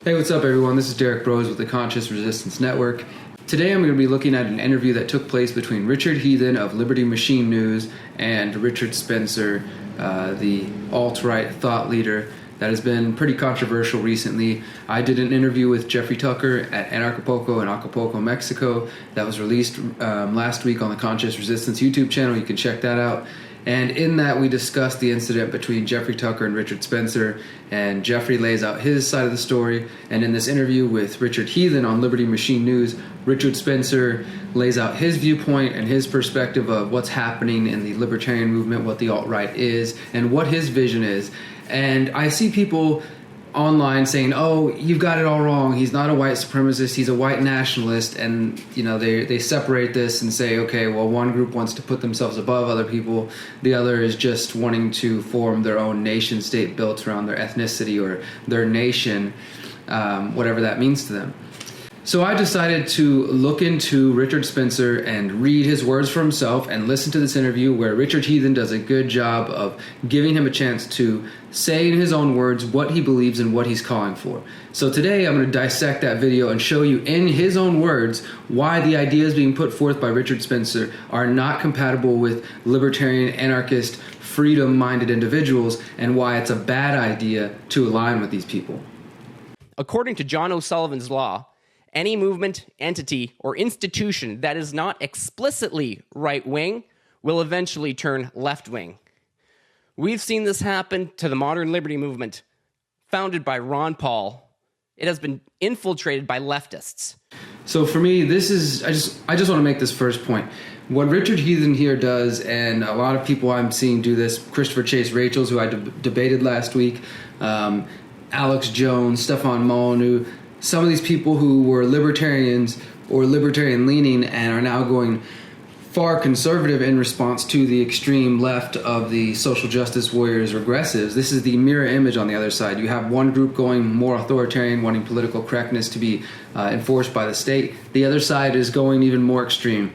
Hey, what's up everyone? This is Derrick Broze with the Conscious Resistance Network. Today I'm going to be looking at an interview that took place between Richard Heathen of Liberty Machine News and Richard Spencer, the alt-right thought leader that has been pretty controversial recently. I did an interview with Jeffrey Tucker at Anarchapulco in Acapulco, Mexico that was released last week on the Conscious Resistance YouTube channel. You can check that out. And in that, we discussed the incident between Jeffrey Tucker and Richard Spencer, and Jeffrey lays out his side of the story. And in this interview with Richard Heathen on Liberty Machine News, Richard Spencer lays out his viewpoint and his perspective of what's happening in the libertarian movement, what the alt-right is, and what his vision is. And I see people online saying, oh, you've got it all wrong. He's not a white supremacist. He's a white nationalist. And, you know, they separate this and say, okay, well, one group wants to put themselves above other people. The other is just wanting to form their own nation state built around their ethnicity or their nation, whatever that means to them. So I decided to look into Richard Spencer and read his words for himself and listen to this interview where Richard Heathen does a good job of giving him a chance to say in his own words what he believes and what he's calling for. So today I'm going to dissect that video and show you in his own words why the ideas being put forth by Richard Spencer are not compatible with libertarian, anarchist, freedom-minded individuals and why it's a bad idea to align with these people. According to John O'Sullivan's law, any movement, entity, or institution that is not explicitly right-wing will eventually turn left-wing. We've seen this happen to the modern liberty movement, founded by Ron Paul. It has been infiltrated by leftists. So for me, this is, I just want to make this first point. What Richard Heathen here does, and a lot of people I'm seeing do this, Christopher Chase Rachels, who I debated last week, Alex Jones, Stefan Molyneux, some of these people who were libertarians or libertarian-leaning and are now going far conservative in response to the extreme left of the social justice warriors, regressives. This is the mirror image on the other side. You have one group going more authoritarian, wanting political correctness to be enforced by the state. The other side is going even more extreme.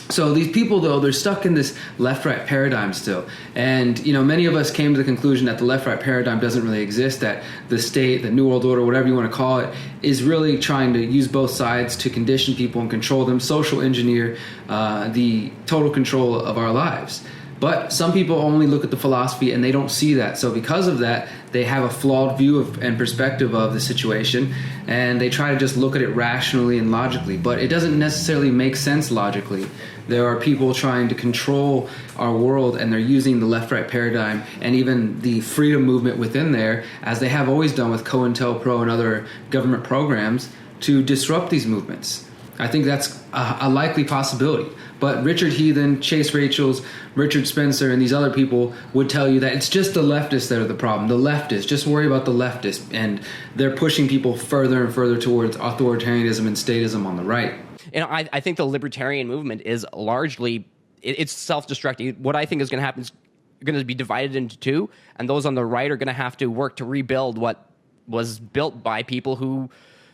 So these people, though, they're stuck in this left-right paradigm still. And, you know, many of us came to the conclusion that the left-right paradigm doesn't really exist, that the state, the New World Order, whatever you want to call it, is really trying to use both sides to condition people and control them, social engineer the total control of our lives. But some people only look at the philosophy and they don't see that. So because of that, they have a flawed view of and perspective of the situation, and they try to just look at it rationally and logically. But it doesn't necessarily make sense logically. There are people trying to control our world, and they're using the left-right paradigm and even the freedom movement within there, as they have always done with COINTELPRO and other government programs, to disrupt these movements. I think that's a likely possibility. But Richard Heathen, Chase Rachels, Richard Spencer, and these other people would tell you that it's just the leftists that are the problem. The leftists, just worry about the leftists. And they're pushing people further and further towards authoritarianism and statism on the right. And I think the libertarian movement is largely, it's self-destructing. What I think is going to happen is going to be divided into two, and those on the right are going to have to work to rebuild what was built by people who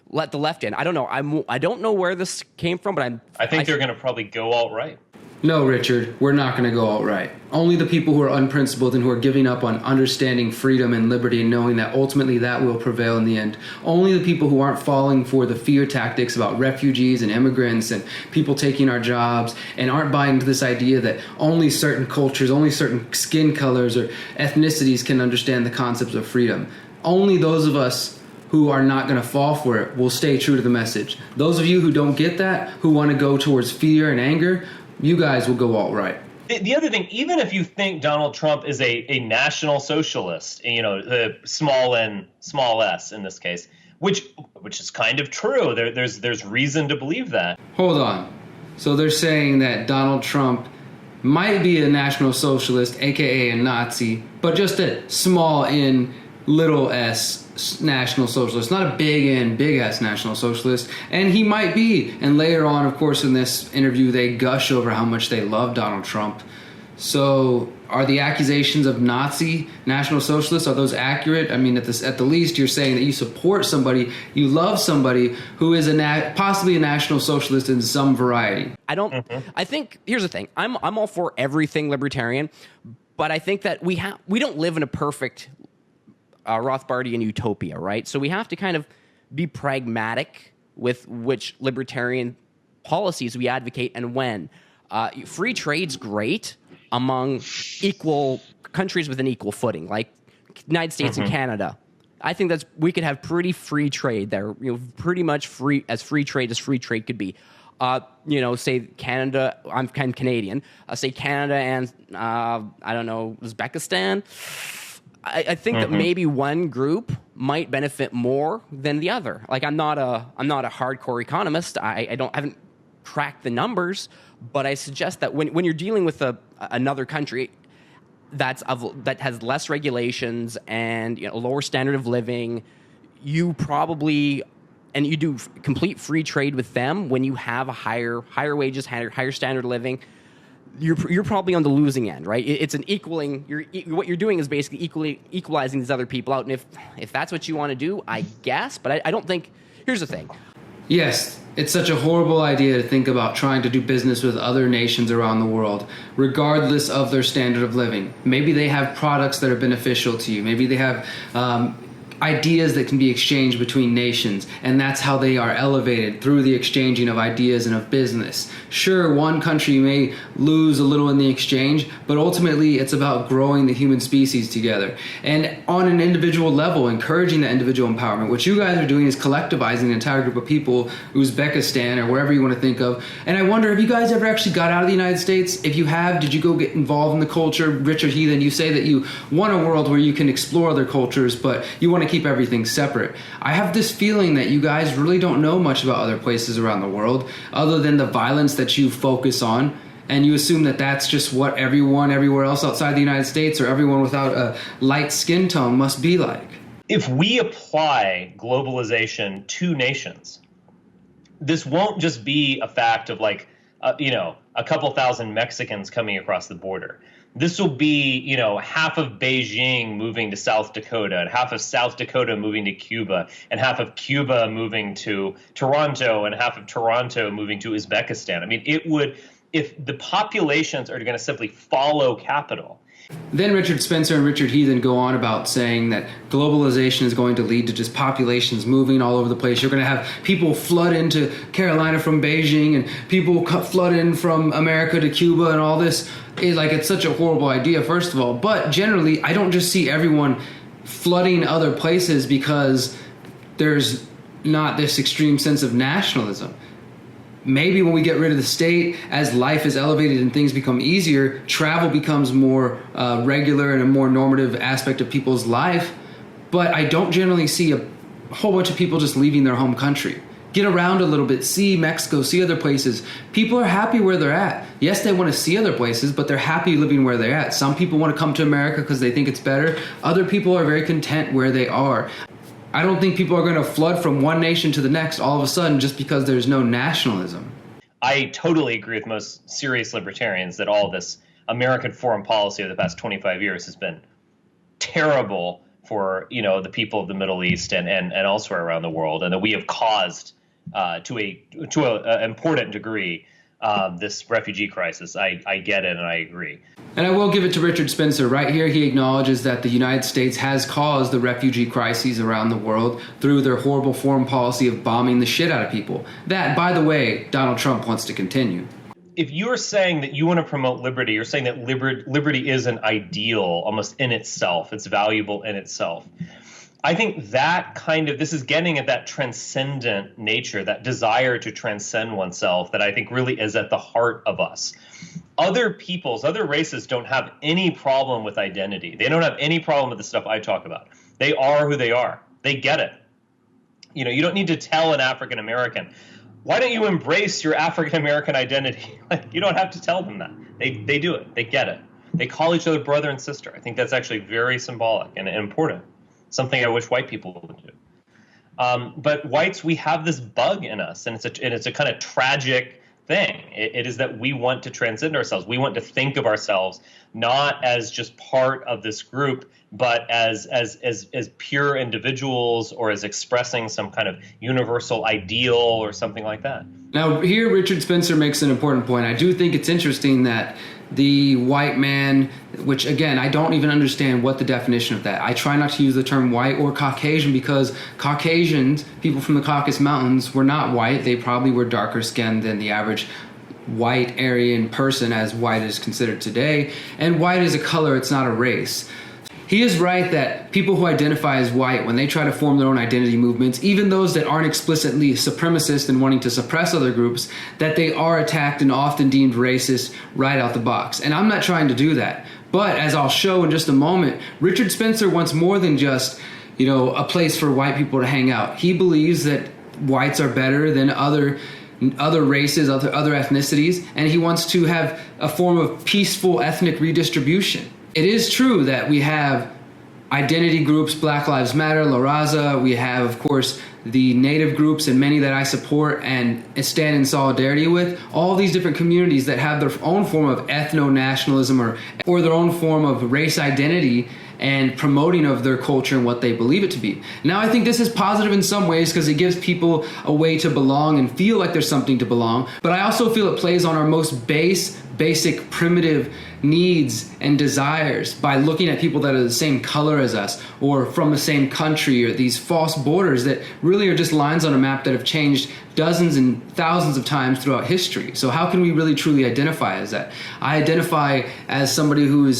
let the left in. I don't know. I don't know where this came from, but I think they're going to probably go alt-right. No, Richard, we're not going to go alt-right. Only the people who are unprincipled and who are giving up on understanding freedom and liberty and knowing that ultimately that will prevail in the end. Only the people who aren't falling for the fear tactics about refugees and immigrants and people taking our jobs and aren't buying into this idea that only certain cultures, only certain skin colors or ethnicities can understand the concepts of freedom. Only those of us who are not going to fall for it will stay true to the message. Those of you who don't get that, who want to go towards fear and anger, you guys will go alt-right. The other thing, even if you think Donald Trump is a national socialist, you know, the small n, small s in this case, which is kind of true. There's reason to believe that. Hold on. So they're saying that Donald Trump might be a national socialist, aka a Nazi, but just a small n, little s national socialist, not a big N, big S national socialist, and he might be. And later on, of course, in this interview, they gush over how much they love Donald Trump. So are the accusations of Nazi national socialists, are those accurate? I mean, at the least, you're saying that you support somebody, you love somebody who is possibly a national socialist in some variety. I think, here's the thing, I'm all for everything libertarian, but I think that we don't live in a perfect Rothbardian utopia, right? So we have to kind of be pragmatic with which libertarian policies we advocate and when. Free trade's great among equal countries with an equal footing, like United States and Canada. I think we could have pretty free trade there, pretty much free trade as free trade could be. Say Canada, I'm Canadian, say Canada and, I don't know, Uzbekistan. I think that maybe one group might benefit more than the other. Like, I'm not a hardcore economist. I haven't cracked the numbers, but I suggest that when you're dealing with another country that has less regulations and a lower standard of living, you probably, and you do complete free trade with them when you have a higher wages, higher standard of living, you're probably on the losing end, right? It's an equaling. What you're doing is basically equalizing these other people out. And if that's what you want to do, I guess. But I don't think. Here's the thing. Yes, it's such a horrible idea to think about trying to do business with other nations around the world, regardless of their standard of living. Maybe they have products that are beneficial to you. Maybe they have ideas that can be exchanged between nations, and that's how they are elevated, through the exchanging of ideas and of business. Sure, one country may lose a little in the exchange, but ultimately it's about growing the human species together. And on an individual level, encouraging that individual empowerment. What you guys are doing is collectivizing an entire group of people, Uzbekistan or wherever you want to think of. And I wonder, have you guys ever actually got out of the United States? If you have, did you go get involved in the culture? Richard Heathen, you say that you want a world where you can explore other cultures, but you want to keep everything separate. I have this feeling that you guys really don't know much about other places around the world, other than the violence that you focus on, and you assume that that's just what everyone everywhere else outside the United States or everyone without a light skin tone must be like. If we apply globalization to nations, this won't just be a fact of a couple thousand Mexicans coming across the border. This will be, half of Beijing moving to South Dakota, and half of South Dakota moving to Cuba, and half of Cuba moving to Toronto, and half of Toronto moving to Uzbekistan. I mean, if the populations are going to simply follow capital. Then Richard Spencer and Richard Heathen go on about saying that globalization is going to lead to just populations moving all over the place. You're going to have people flood into Carolina from Beijing, and people flood in from America to Cuba, and all this. It's such a horrible idea, first of all. But generally, I don't just see everyone flooding other places because there's not this extreme sense of nationalism. Maybe when we get rid of the state, as life is elevated and things become easier, travel becomes more regular and a more normative aspect of people's life. But I don't generally see a whole bunch of people just leaving their home country. Get around a little bit, see Mexico, see other places. People are happy where they're at. Yes, they want to see other places, but they're happy living where they're at. Some people want to come to America because they think it's better. Other people are very content where they are. I don't think people are going to flood from one nation to the next all of a sudden just because there's no nationalism. I totally agree with most serious libertarians that all this American foreign policy of the past 25 years has been terrible for, the people of the Middle East and elsewhere around the world, and that we have caused to an important degree this refugee crisis. I get it, and I agree. And I will give it to Richard Spencer. Right here, he acknowledges that the United States has caused the refugee crises around the world through their horrible foreign policy of bombing the shit out of people. That, by the way, Donald Trump wants to continue. If you're saying that you want to promote liberty, you're saying that liberty is an ideal almost in itself. It's valuable in itself. I think this is getting at that transcendent nature, that desire to transcend oneself that I think really is at the heart of us. Other peoples, other races don't have any problem with identity. They don't have any problem with the stuff I talk about. They are who they are. They get it. You don't need to tell an African American, why don't you embrace your African American identity? You don't have to tell them that. They do it. They get it. They call each other brother and sister. I think that's actually very symbolic and important. Something I wish white people would do. But whites, we have this bug in us, and it's a kind of tragic thing. It is that we want to transcend ourselves. We want to think of ourselves not as just part of this group, but as pure individuals, or as expressing some kind of universal ideal or something like that. Now, here Richard Spencer makes an important point. I do think it's interesting that the white man, which again, I don't even understand what the definition of that. I try not to use the term white or Caucasian because Caucasians, people from the Caucasus Mountains, were not white. They probably were darker skinned than the average white Aryan person, as white is considered today. And white is a color, it's not a race. He is right that people who identify as white, when they try to form their own identity movements, even those that aren't explicitly supremacist and wanting to suppress other groups, that they are attacked and often deemed racist right out the box. And I'm not trying to do that. But as I'll show in just a moment, Richard Spencer wants more than just, a place for white people to hang out. He believes that whites are better than other races, other ethnicities, and he wants to have a form of peaceful ethnic redistribution. It is true that we have identity groups, Black Lives Matter, La Raza. We have, of course, the Native groups and many that I support and stand in solidarity with. All these different communities that have their own form of ethno-nationalism or their own form of race identity and promoting of their culture and what they believe it to be. Now, I think this is positive in some ways because it gives people a way to belong and feel like there's something to belong. But I also feel it plays on our most basic, primitive needs and desires by looking at people that are the same color as us or from the same country, or these false borders that really are just lines on a map that have changed dozens and thousands of times throughout history. So how can we really truly identify as that? I identify as somebody who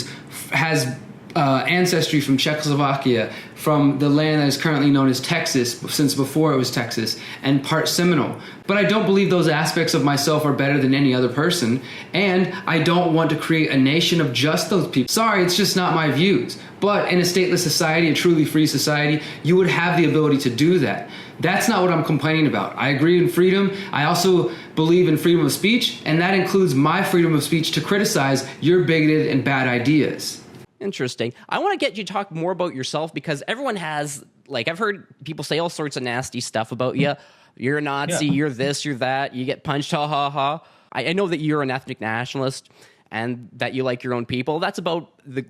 has ancestry from Czechoslovakia, from the land that is currently known as Texas, since before it was Texas, and part Seminole. But I don't believe those aspects of myself are better than any other person, and I don't want to create a nation of just those people. Sorry, it's just not my views. But in a stateless society, a truly free society, you would have the ability to do that. That's not what I'm complaining about. I agree in freedom. I also believe in freedom of speech, and that includes my freedom of speech to criticize your bigoted and bad ideas. Interesting. I want to get you to talk more about yourself because everyone has, I've heard people say all sorts of nasty stuff about you. You're a Nazi, You're this, you're that, you get punched, ha, ha, ha. I know that you're an ethnic nationalist and that you like your own people. That's about the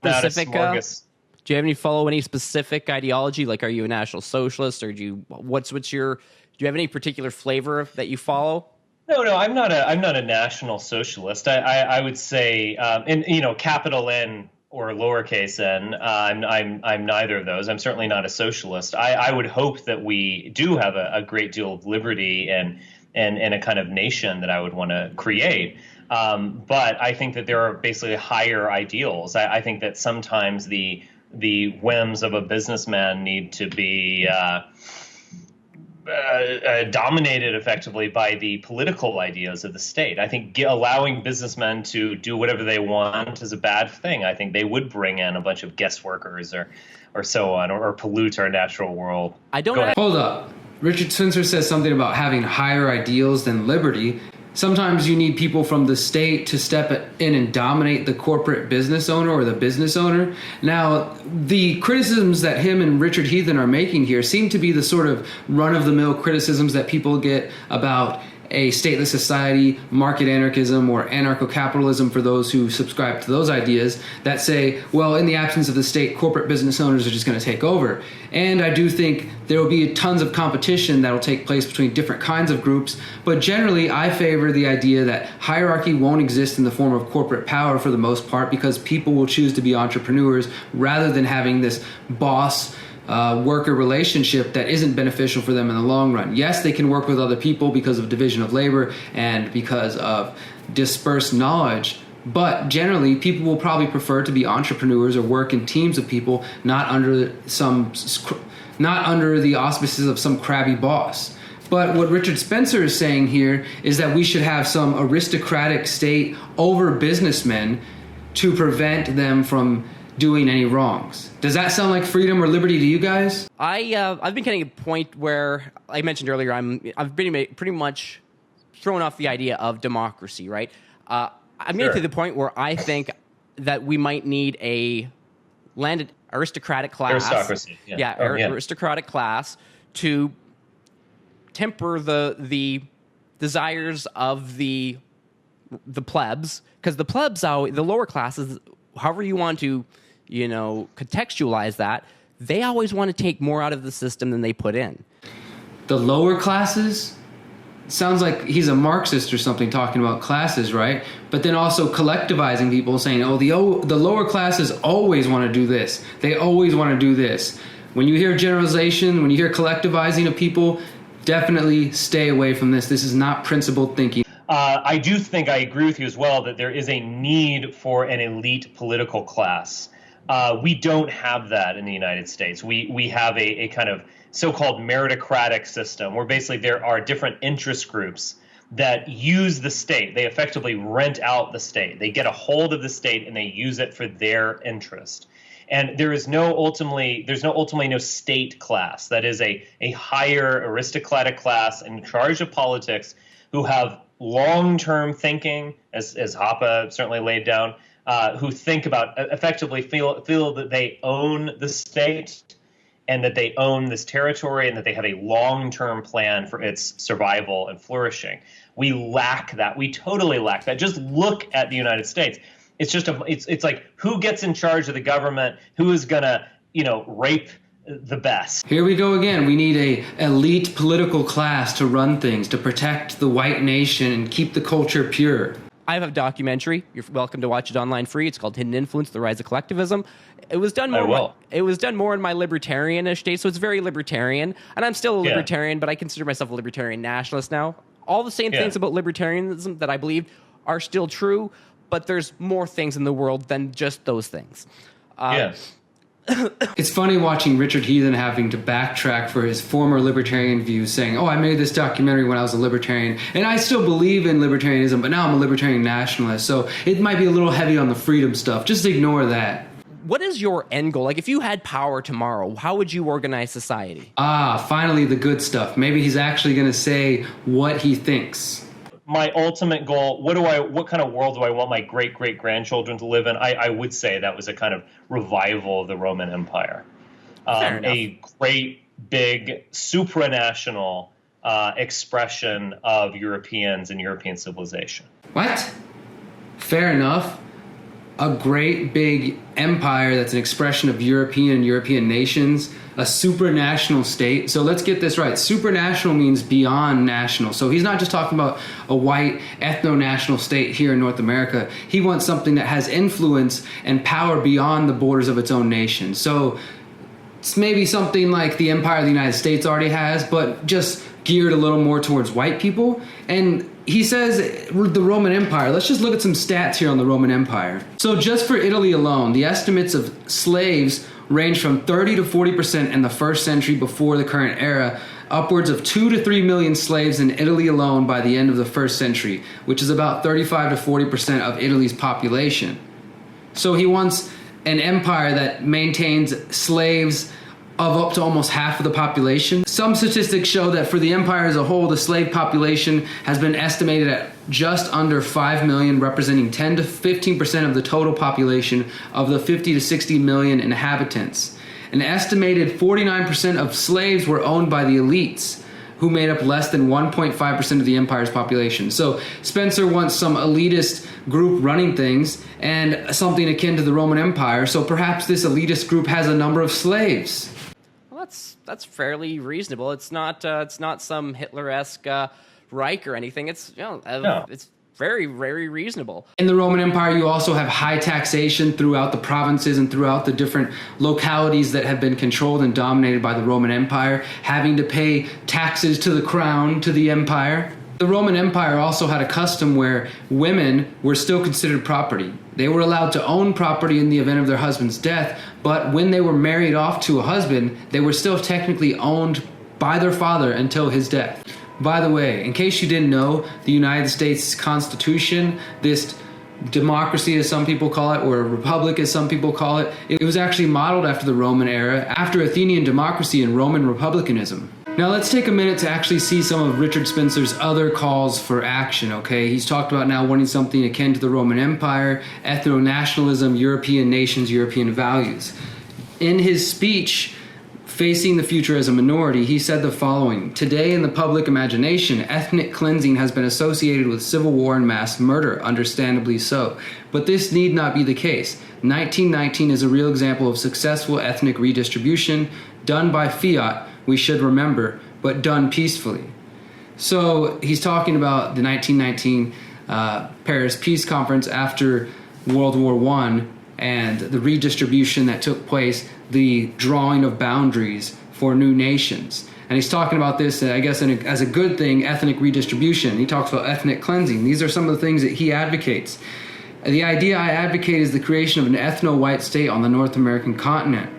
specific... do you have any specific ideology? Like, are you a National Socialist, or do you have any particular flavor that you follow? No, I'm not a National Socialist. I would say, capital N or lowercase n. I'm neither of those. I'm certainly not a socialist. I would hope that we do have a great deal of liberty and a kind of nation that I would want to create. But I think that there are basically higher ideals. I think that sometimes the whims of a businessman need to be dominated effectively by the political ideas of the state. I think allowing businessmen to do whatever they want is a bad thing. I think they would bring in a bunch of guest workers or so on, or pollute our natural world. Hold up. Richard Spencer says something about having higher ideals than liberty. Sometimes you need people from the state to step in and dominate the corporate business owner or the business owner. Now, the criticisms that him and Richard Heathen are making here seem to be the sort of run-of-the-mill criticisms that people get about a stateless society, market anarchism, or anarcho-capitalism for those who subscribe to those ideas that say, well, in the absence of the state, corporate business owners are just going to take over. And I do think there will be tons of competition that will take place between different kinds of groups, but generally I favor the idea that hierarchy won't exist in the form of corporate power for the most part, because people will choose to be entrepreneurs rather than having this boss worker relationship that isn't beneficial for them in the long run. Yes, they can work with other people because of division of labor and because of dispersed knowledge, but generally people will probably prefer to be entrepreneurs or work in teams of people, not under the auspices of some crabby boss. But what Richard Spencer is saying here is that we should have some aristocratic state over businessmen to prevent them from doing any wrongs. Does that sound like freedom or liberty to you guys? I've been getting a point where I mentioned earlier I've been pretty much thrown off the idea of democracy, right? I'm getting to the point where I think that we might need a landed aristocratic class. Aristocracy. Aristocratic class to temper the desires of the plebs, because the plebs, the lower classes, however you want to contextualize that, they always want to take more out of the system than they put in. The lower classes? sounds like he's a Marxist or something talking about classes, right? But then also collectivizing people, saying, oh, the lower classes always want to do this. They always want to do this. When you hear generalization, when you hear collectivizing of people, definitely stay away from this. This is not principled thinking. I do think I agree with you as well that there is a need for an elite political class. We don't have that in the United States. We have a kind of so-called meritocratic system where basically there are different interest groups that use the state. They effectively rent out the state. They get a hold of the state and they use it for their interest. And there's ultimately no state class. That is a higher aristocratic class in charge of politics who have long-term thinking, as Hoppe certainly laid down, who think about effectively feel that they own the state and that they own this territory and that they have a long-term plan for its survival and flourishing. We lack that. We totally lack that. Just look at the United States. It's just it's like who gets in charge of the government, who is gonna, rape the best. Here we go again. We need a elite political class to run things, to protect the white nation and keep the culture pure. I have a documentary. You're welcome to watch it online free. It's called Hidden Influence: The Rise of Collectivism. It was done more. It was done more in my libertarianish days, so it's very libertarian. And I'm still a libertarian, but I consider myself a libertarian nationalist now. All the same things about libertarianism that I believe are still true, but there's more things in the world than just those things. It's funny watching Richard Heathen having to backtrack for his former libertarian views, saying, oh, I made this documentary when I was a libertarian, and I still believe in libertarianism, but now I'm a libertarian nationalist, so it might be a little heavy on the freedom stuff. Just ignore that. What is your end goal? Like, if you had power tomorrow, how would you organize society? Finally the good stuff. Maybe he's actually going to say what he thinks. My ultimate goal, what kind of world do I want my great-great-grandchildren to live in? I would say that was a kind of revival of the Roman Empire. A great, big, supranational expression of Europeans and European civilization. What? Fair enough. A great big empire that's an expression of European nations, a supranational state. So let's get this right. Supranational means beyond national. So he's not just talking about a white ethno-national state here in North America. He wants something that has influence and power beyond the borders of its own nation. So it's maybe something like the Empire of the United States already has, but just geared a little more towards white people. And he says the Roman Empire. Let's just look at some stats here on the Roman Empire. So just for Italy alone, the estimates of slaves range from 30 to 40% in the first century before the current era, upwards of 2 to 3 million slaves in Italy alone by the end of the first century, which is about 35 to 40% of Italy's population. So he wants an empire that maintains slaves of up to almost half of the population. Some statistics show that for the empire as a whole, the slave population has been estimated at just under 5 million, representing 10 to 15% of the total population of the 50 to 60 million inhabitants. An estimated 49% of slaves were owned by the elites, who made up less than 1.5% of the empire's population. So Spencer wants some elitist group running things and something akin to the Roman Empire. So perhaps this elitist group has a number of slaves. That's fairly reasonable. It's not some Hitler-esque Reich or anything. It's it's very, very reasonable. In the Roman Empire, you also have high taxation throughout the provinces and throughout the different localities that have been controlled and dominated by the Roman Empire, having to pay taxes to the crown, to the empire. The Roman Empire also had a custom where women were still considered property. They were allowed to own property in the event of their husband's death, but when they were married off to a husband, they were still technically owned by their father until his death. By the way, in case you didn't know, the United States Constitution, this democracy as some people call it, or a republic as some people call it, it was actually modeled after the Roman era, after Athenian democracy and Roman republicanism. Now let's take a minute to actually see some of Richard Spencer's other calls for action, okay? He's talked about now wanting something akin to the Roman Empire, ethno-nationalism, European nations, European values. In his speech, Facing the Future as a Minority, he said the following: "Today in the public imagination, ethnic cleansing has been associated with civil war and mass murder, understandably so. But this need not be the case. 1919 is a real example of successful ethnic redistribution, done by fiat, we should remember, but done peacefully." So he's talking about the 1919 Paris Peace Conference after World War I and the redistribution that took place, the drawing of boundaries for new nations. And he's talking about this, I guess, as a good thing, ethnic redistribution. He talks about ethnic cleansing. These are some of the things that he advocates. The idea I advocate is the creation of an ethno-white state on the North American continent.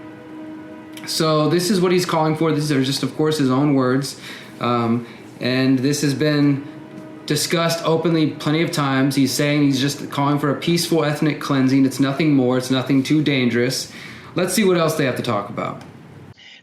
So this is what he's calling for. These are just, of course, his own words. And this has been discussed openly plenty of times. He's saying he's just calling for a peaceful ethnic cleansing. It's nothing more. It's nothing too dangerous. Let's see what else they have to talk about.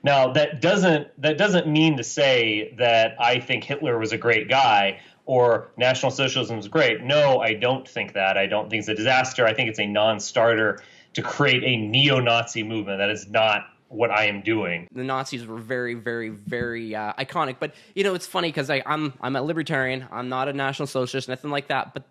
Now, that doesn't mean to say that I think Hitler was a great guy or National Socialism is great. No, I don't think that. I don't think it's a disaster. I think it's a non-starter to create a neo-Nazi movement. That is not what I am doing. The Nazis were very, very, very iconic. But, it's funny because I'm a libertarian. I'm not a National Socialist, nothing like that. But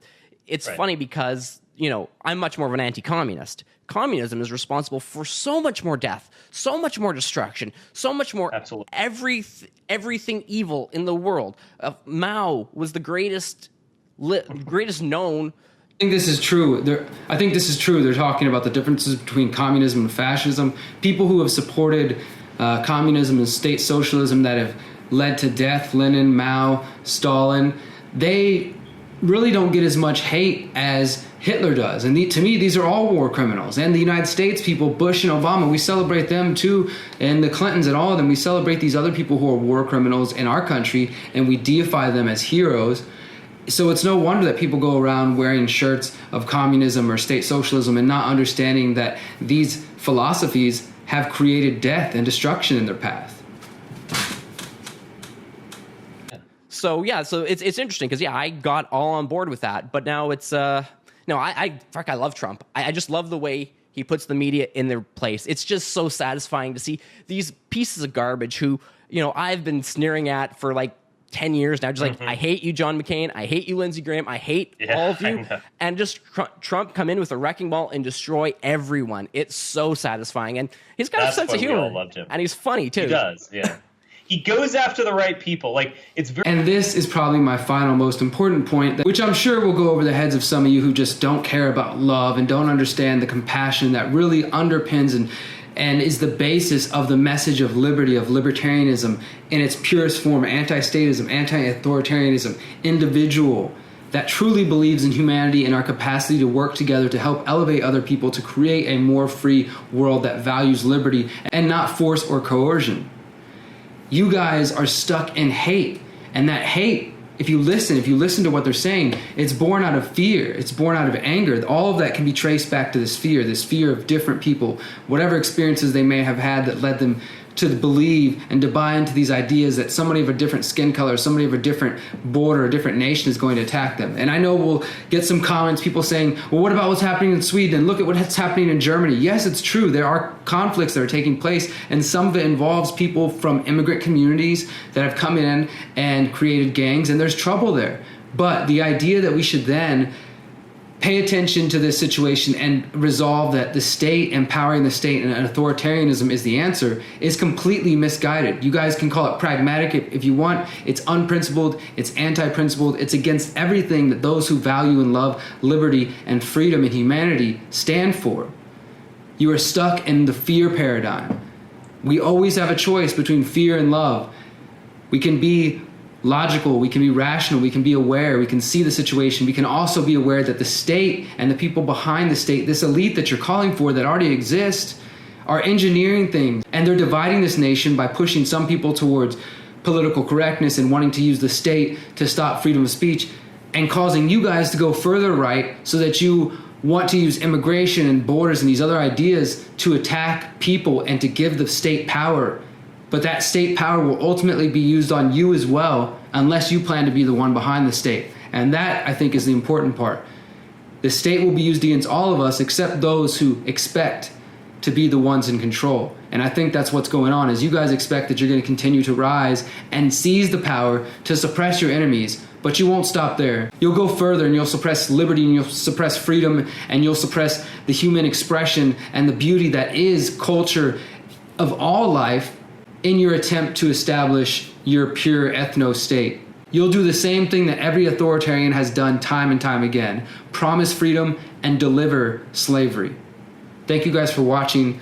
it's funny because, I'm much more of an anti-communist. Communism is responsible for so much more death, so much more destruction, so much more everything evil in the world. Mao was the greatest known. I think this is true. They're talking about the differences between communism and fascism. People who have supported communism and state socialism that have led to death, Lenin, Mao, Stalin, they really don't get as much hate as Hitler does. And to me, these are all war criminals. And the United States people, Bush and Obama, we celebrate them too. And the Clintons and all of them, we celebrate these other people who are war criminals in our country, and we deify them as heroes. So it's no wonder that people go around wearing shirts of communism or state socialism and not understanding that these philosophies have created death and destruction in their path. So it's interesting because I got all on board with that, but now it's I love Trump. I just love the way he puts the media in their place. It's just so satisfying to see these pieces of garbage who I've been sneering at for like 10 years now, just like, I hate you, John McCain. I hate you, Lindsey Graham. I hate all of you. And just Trump come in with a wrecking ball and destroy everyone. It's so satisfying. And he's got a sense of humor. We all loved him. And he's funny, too. He does, yeah. He goes after the right people. And this is probably my final, most important point, which I'm sure will go over the heads of some of you who just don't care about love and don't understand the compassion that really underpins and is the basis of the message of liberty, of libertarianism in its purest form, anti-statism, anti-authoritarianism, individual, that truly believes in humanity and our capacity to work together to help elevate other people to create a more free world that values liberty and not force or coercion. You guys are stuck in hate, and that hate, if you listen to what they're saying, it's born out of fear. It's born out of anger. All of that can be traced back to this fear of different people, whatever experiences they may have had that led them to believe and to buy into these ideas that somebody of a different skin color, somebody of a different border, a different nation is going to attack them. And I know we'll get some comments, people saying, well, what about what's happening in Sweden? Look at what's happening in Germany. Yes, it's true. There are conflicts that are taking place, and some of it involves people from immigrant communities that have come in and created gangs, and there's trouble there. But the idea that we should then pay attention to this situation and resolve that the state, empowering the state, and authoritarianism is the answer is completely misguided. You guys can call it pragmatic if you want. It's unprincipled. It's anti-principled. It's against everything that those who value and love liberty and freedom and humanity stand for. You are stuck in the fear paradigm. We always have a choice between fear and love. We can be logical, we can be rational, we can be aware, we can see the situation. We can also be aware that the state and the people behind the state, this elite that you're calling for that already exists, are engineering things. And they're dividing this nation by pushing some people towards political correctness and wanting to use the state to stop freedom of speech, and causing you guys to go further right so that you want to use immigration and borders and these other ideas to attack people and to give the state power. But that state power will ultimately be used on you as well, unless you plan to be the one behind the state. And that, I think, is the important part. The state will be used against all of us except those who expect to be the ones in control. And I think that's what's going on, is you guys expect that you're going to continue to rise and seize the power to suppress your enemies. But you won't stop there. You'll go further, and you'll suppress liberty, and you'll suppress freedom, and you'll suppress the human expression and the beauty that is culture of all life, in your attempt to establish your pure ethno state. you'll do the same thing that every authoritarian has done time and time again. Promise freedom and deliver slavery. Thank you guys for watching.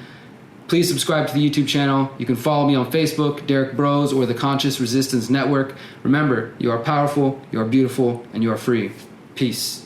Please subscribe to the YouTube channel. You can follow me on Facebook, Derrick Broze, or the Conscious Resistance Network. Remember, you are powerful, you are beautiful, and you are free. Peace.